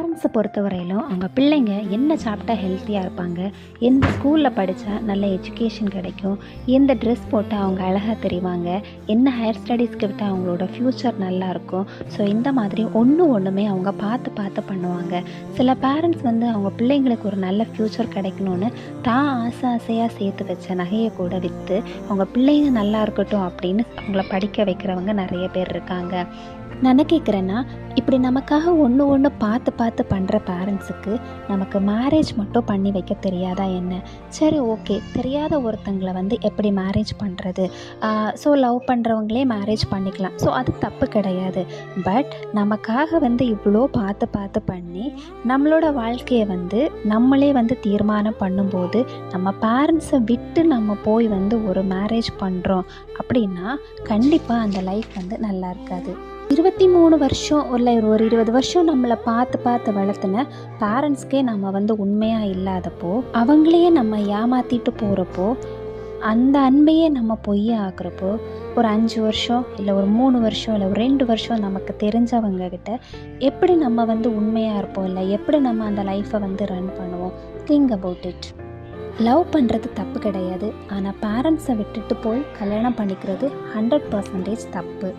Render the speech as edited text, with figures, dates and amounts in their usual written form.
பேரண்ட்ஸை பொறுத்தவரையிலும் அவங்க பிள்ளைங்க என்ன சாப்பிட்டா ஹெல்த்தியாக இருப்பாங்க, எந்த ஸ்கூலில் படித்தா நல்ல எஜுகேஷன் கிடைக்கும், எந்த ட்ரெஸ் போட்டால் அவங்க அழகாக தெரிவாங்க, என்ன ஹையர் ஸ்டடீஸ்க்கு விட்டால் அவங்களோட ஃப்யூச்சர் நல்லாயிருக்கும். ஸோ இந்த மாதிரி ஒன்றுமே அவங்க பார்த்து பார்த்து பண்ணுவாங்க. சில பேரண்ட்ஸ் அவங்க பிள்ளைங்களுக்கு ஒரு நல்ல ஃப்யூச்சர் கிடைக்கணும்னு தான் ஆசையாக சேர்த்து வச்ச நகையை கூட விற்று அவங்க பிள்ளைங்க நல்லா இருக்கட்டும் அப்படின்னு அவங்கள படிக்க வைக்கிறவங்க நிறைய பேர் இருக்காங்க. நான் என்ன கேட்குறேன்னா, இப்படி நமக்காக ஒன்று பார்த்து பார்த்து பண்ணுற பேரண்ட்ஸுக்கு நமக்கு மேரேஜ் மட்டும் பண்ணி வைக்க தெரியாதா என்ன? சரி, ஓகே, தெரியாத ஒருத்தங்களை எப்படி மேரேஜ் பண்ணுறது? ஸோ லவ் பண்ணுறவங்களே மேரேஜ் பண்ணிக்கலாம். ஸோ அது தப்பு கிடையாது. பட் நமக்காக இவ்வளோ பார்த்து பார்த்து பண்ணி நம்மளோட வாழ்க்கையை நம்மளே தீர்மானம் பண்ணும்போது நம்ம பேரண்ட்ஸை விட்டு நம்ம போய் ஒரு மேரேஜ் பண்ணுறோம் அப்படின்னா கண்டிப்பாக அந்த லைஃப் நல்லா இருக்காது. 23 வருஷம் இல்லை ஒரு 20 வருஷம் நம்மளை பார்த்து பார்த்து வளர்த்துன பேரண்ட்ஸ்க்கே நம்ம உண்மையாக இல்லாதப்போ, அவங்களையே நம்ம ஏமாற்றிட்டு போகிறப்போ, அந்த அன்பையே நம்ம பொய்ய ஆக்குறப்போ, ஒரு 5 வருஷம் இல்லை ஒரு 3 வருஷம் இல்லை ஒரு 2 வருஷம் நமக்கு தெரிஞ்சவங்கக்கிட்ட எப்படி நம்ம உண்மையாக இருப்போம், இல்லை எப்படி நம்ம அந்த லைஃப்பை ரன் பண்ணுவோம்? Think about it. லவ் பண்ணுறது தப்பு கிடையாது. ஆனால் பேரண்ட்ஸை விட்டுட்டு போய் கல்யாணம் பண்ணிக்கிறது 100% தப்பு.